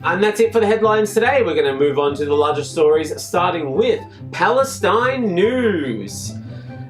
And that's it for the headlines today. We're going to move on to the larger stories, starting with Palestine news.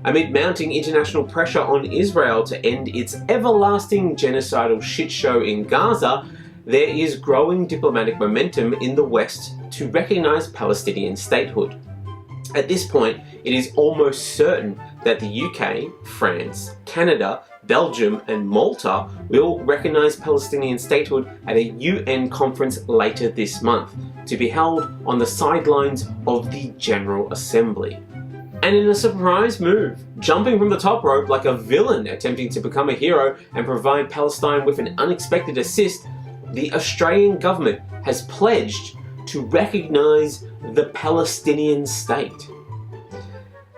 Amid mounting international pressure on Israel to end its everlasting genocidal shit show in Gaza, there is growing diplomatic momentum in the West to recognize Palestinian statehood. At this point, it is almost certain that the UK, France, Canada, Belgium and Malta will recognise Palestinian statehood at a UN conference later this month, to be held on the sidelines of the General Assembly. And in a surprise move, jumping from the top rope like a villain attempting to become a hero and provide Palestine with an unexpected assist, the Australian government has pledged to recognise the Palestinian state.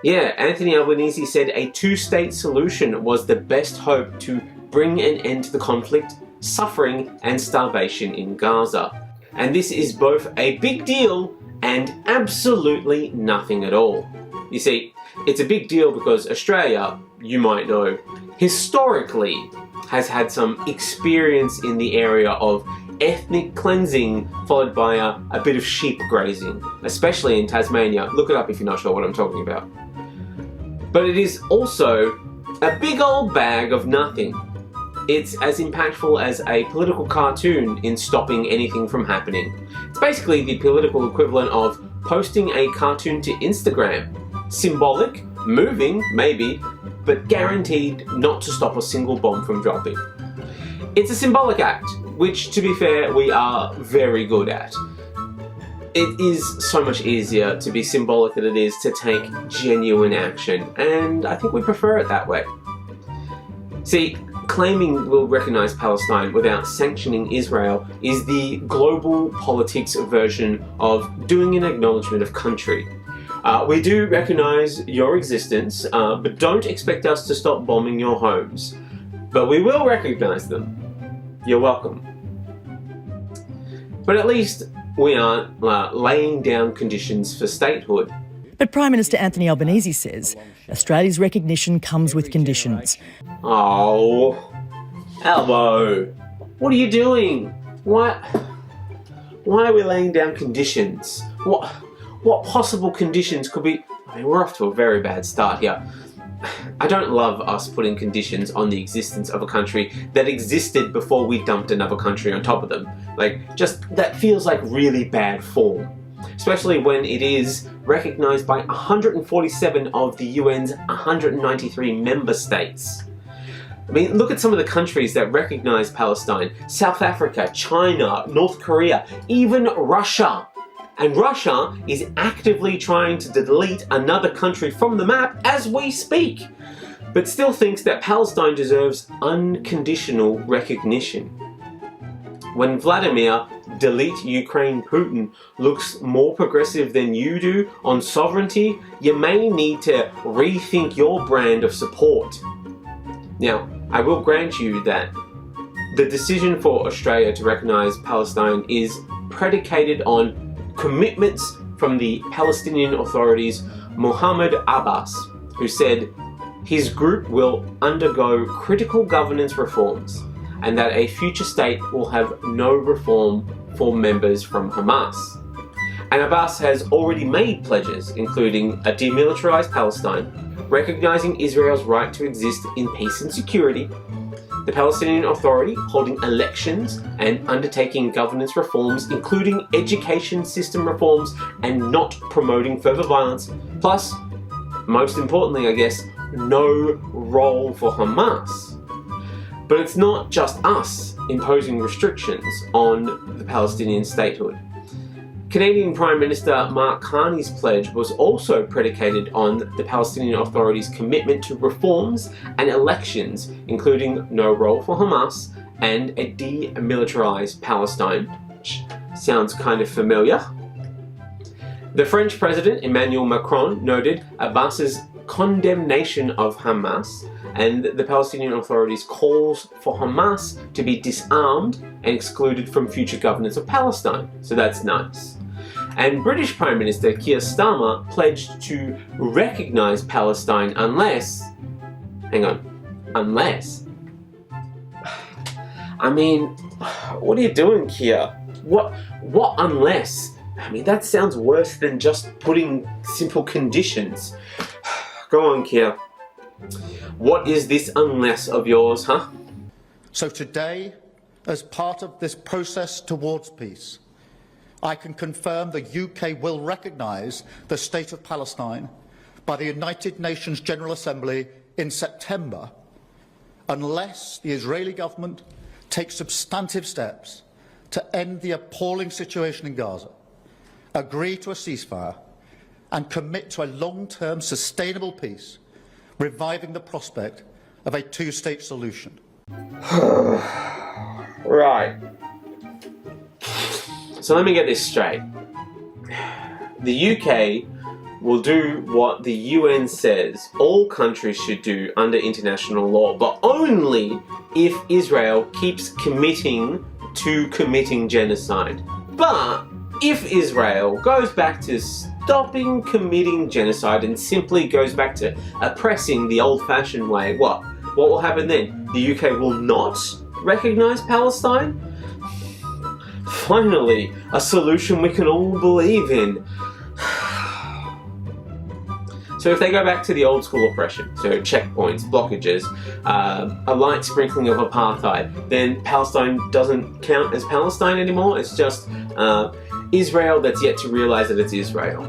Yeah, Anthony Albanese said a two-state solution was the best hope to bring an end to the conflict, suffering and starvation in Gaza. And this is both a big deal and absolutely nothing at all. You see, it's a big deal because Australia, you might know, historically has had some experience in the area of ethnic cleansing followed by a bit of sheep grazing, especially in Tasmania. Look it up if you're not sure what I'm talking about. But it is also a big old bag of nothing. It's as impactful as a political cartoon in stopping anything from happening. It's basically the political equivalent of posting a cartoon to Instagram. Symbolic, moving, maybe, but guaranteed not to stop a single bomb from dropping. It's a symbolic act, which, to be fair, we are very good at. It is so much easier to be symbolic than it is to take genuine action, and I think we prefer it that way. See, claiming we'll recognise Palestine without sanctioning Israel is the global politics version of doing an acknowledgement of country. We do recognise your existence, but don't expect us to stop bombing your homes. But we will recognise them. You're welcome. But at least we aren't laying down conditions for statehood. But Prime Minister Anthony Albanese says Australia's recognition comes with conditions. Oh, Albo, what are you doing? Why are we laying down conditions? What possible conditions could be? I mean, we're off to a very bad start here. I don't love us putting conditions on the existence of a country that existed before we dumped another country on top of them. That feels like really bad form. Especially when it is recognised by 147 of the UN's 193 member states. I mean, look at some of the countries that recognise Palestine. South Africa, China, North Korea, even Russia. And Russia is actively trying to delete another country from the map as we speak, but still thinks that Palestine deserves unconditional recognition. When Vladimir, delete Ukraine Putin, looks more progressive than you do on sovereignty, you may need to rethink your brand of support. Now, I will grant you that the decision for Australia to recognise Palestine is predicated on commitments from the Palestinian Authority's Mohammed Abbas, who said his group will undergo critical governance reforms and that a future state will have no reform for members from Hamas. And Abbas has already made pledges, including a demilitarized Palestine, recognizing Israel's right to exist in peace and security, the Palestinian Authority holding elections and undertaking governance reforms, including education system reforms, and not promoting further violence, plus, most importantly I guess, no role for Hamas. But it's not just us imposing restrictions on the Palestinian statehood. Canadian Prime Minister Mark Carney's pledge was also predicated on the Palestinian Authority's commitment to reforms and elections, including no role for Hamas and a demilitarized Palestine, which sounds kind of familiar. The French President Emmanuel Macron noted Abbas's condemnation of Hamas and the Palestinian Authority's calls for Hamas to be disarmed and excluded from future governance of Palestine. So that's nice. And British Prime Minister Keir Starmer pledged to recognise Palestine unless... I mean, what are you doing, Keir? What unless? I mean, that sounds worse than just putting simple conditions. Go on, Keir. What is this unless of yours, huh? So today, as part of this process towards peace, I can confirm the UK will recognise the State of Palestine by the United Nations General Assembly in September, unless the Israeli government takes substantive steps to end the appalling situation in Gaza, agree to a ceasefire, and commit to a long-term sustainable peace, reviving the prospect of a two-state solution. Right. So let me get this straight. The UK will do what the UN says all countries should do under international law, but only if Israel keeps committing to committing genocide. But if Israel goes back to stopping committing genocide and simply goes back to oppressing the old-fashioned way, what will happen then? The UK will not recognise Palestine? Finally, a solution we can all believe in. So if they go back to the old school oppression, so checkpoints, blockages, a light sprinkling of apartheid, then Palestine doesn't count as Palestine anymore. It's just Israel that's yet to realise that it's Israel.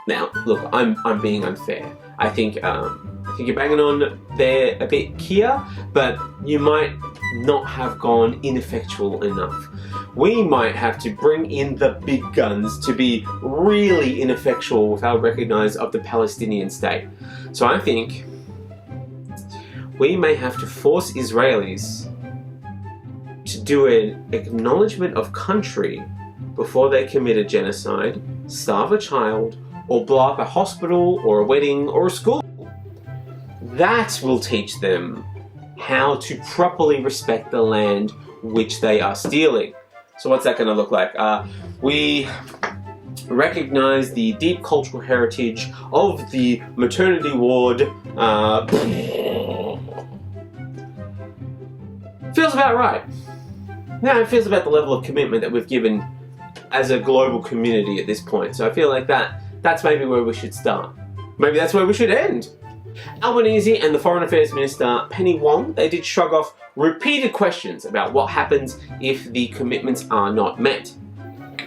Now, look, I'm being unfair. I think you're banging on there a bit, Keir, but you might not have gone ineffectual enough. We might have to bring in the big guns to be really ineffectual without recognise of the Palestinian state. So I think we may have to force Israelis to do an acknowledgement of country before they commit a genocide, starve a child, or blow up a hospital or a wedding or a school. That will teach them how to properly respect the land which they are stealing. So what's that going to look like? We recognise the deep cultural heritage of the maternity ward. Feels about right. Yeah, it feels about the level of commitment that we've given as a global community at this point. So I feel like that's maybe where we should start. Maybe that's where we should end. Albanese and the Foreign Affairs Minister Penny Wong, they did shrug off repeated questions about what happens if the commitments are not met.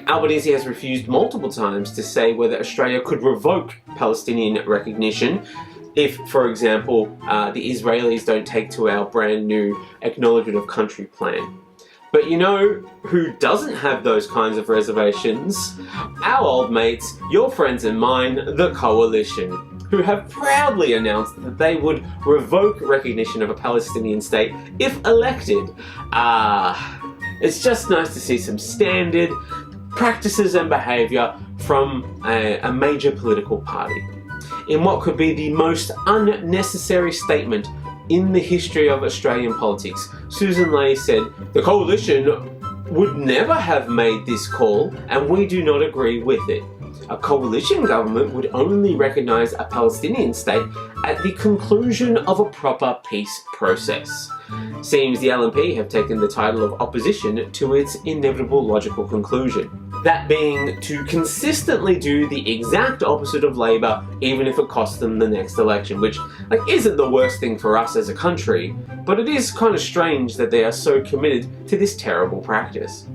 Albanese has refused multiple times to say whether Australia could revoke Palestinian recognition if, for example, the Israelis don't take to our brand new Acknowledgement of Country plan. But you know who doesn't have those kinds of reservations? Our old mates, your friends and mine, the Coalition, who have proudly announced that they would revoke recognition of a Palestinian state if elected. It's just nice to see some standard practices and behaviour from a major political party. In what could be the most unnecessary statement in the history of Australian politics, Susan Ley said, "The Coalition would never have made this call and we do not agree with it. A coalition government would only recognise a Palestinian state at the conclusion of a proper peace process." Seems the LNP have taken the title of opposition to its inevitable logical conclusion. That being to consistently do the exact opposite of Labor, even if it costs them the next election, which isn't the worst thing for us as a country, but it is kind of strange that they are so committed to this terrible practice.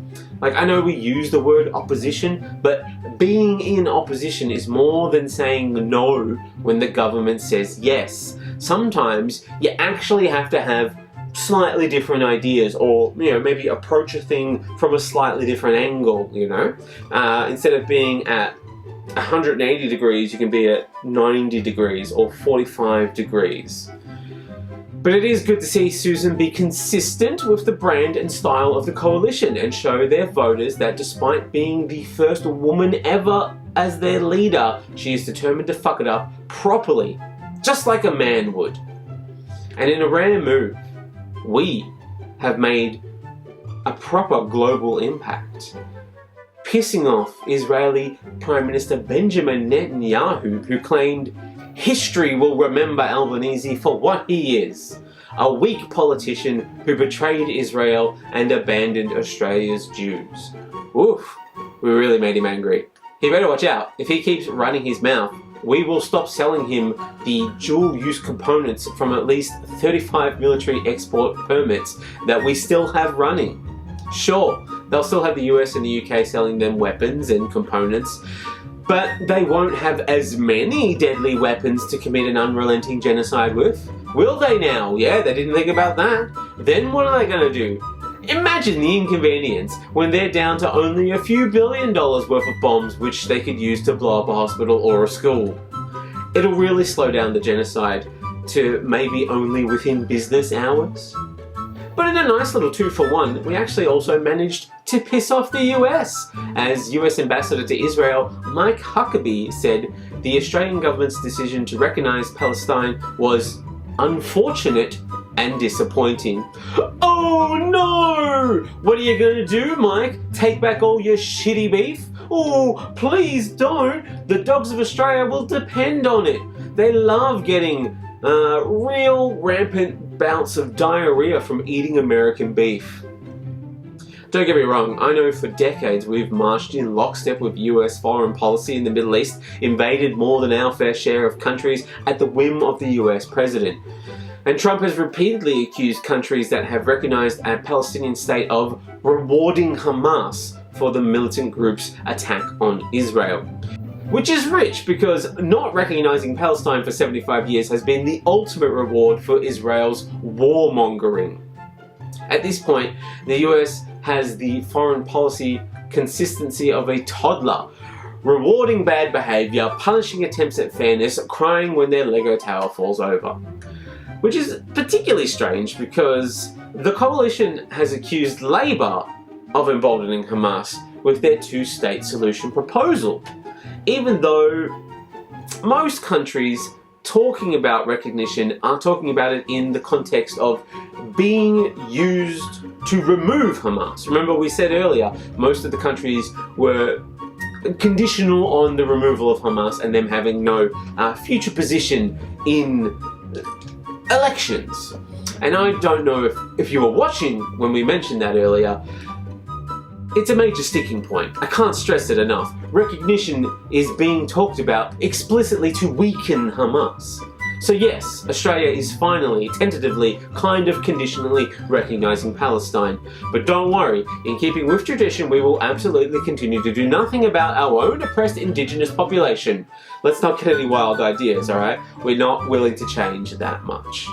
I know we use the word opposition, but being in opposition is more than saying no when the government says yes. Sometimes you actually have to have slightly different ideas, or maybe approach a thing from a slightly different angle. Instead of being at 180 degrees, you can be at 90 degrees or 45 degrees. But it is good to see Susan be consistent with the brand and style of the Coalition and show their voters that despite being the first woman ever as their leader, she is determined to fuck it up properly, just like a man would. And in a rare move, we have made a proper global impact, pissing off Israeli Prime Minister Benjamin Netanyahu, who claimed history will remember Albanese for what he is. a weak politician who betrayed Israel and abandoned Australia's Jews. Oof, we really made him angry. He better watch out. If he keeps running his mouth, we will stop selling him the dual-use components from at least 35 military export permits that we still have running. Sure, they'll still have the US and the UK selling them weapons and components, but they won't have as many deadly weapons to commit an unrelenting genocide with. Will they now? Yeah, they didn't think about that. Then what are they going to do? Imagine the inconvenience when they're down to only a few $1 billion worth of bombs which they could use to blow up a hospital or a school. It'll really slow down the genocide to maybe only within business hours. But in a nice little 2-for-1, we actually also managed to piss off the US. As US Ambassador to Israel, Mike Huckabee said the Australian government's decision to recognise Palestine was unfortunate and disappointing. Oh no! What are you gonna do, Mike? Take back all your shitty beef? Oh, please don't! The dogs of Australia will depend on it. They love getting real rampant bouts of diarrhea from eating American beef. Don't get me wrong, I know for decades we've marched in lockstep with US foreign policy in the Middle East, invaded more than our fair share of countries at the whim of the US president. And Trump has repeatedly accused countries that have recognized a Palestinian state of rewarding Hamas for the militant group's attack on Israel. Which is rich, because not recognizing Palestine for 75 years has been the ultimate reward for Israel's warmongering. At this point, the US has the foreign policy consistency of a toddler, rewarding bad behavior, punishing attempts at fairness, crying when their Lego tower falls over. Which is particularly strange because the coalition has accused Labour of emboldening Hamas with their two-state solution proposal, even though most countries talking about recognition are talking about it in the context of being used to remove Hamas. Remember, we said earlier, most of the countries were conditional on the removal of Hamas and them having no future position in elections. And I don't know if you were watching when we mentioned that earlier. It's a major sticking point. I can't stress it enough. Recognition is being talked about explicitly to weaken Hamas. So yes, Australia is finally, tentatively, kind of conditionally recognising Palestine. But don't worry, in keeping with tradition, we will absolutely continue to do nothing about our own oppressed Indigenous population. Let's not get any wild ideas, alright? We're not willing to change that much.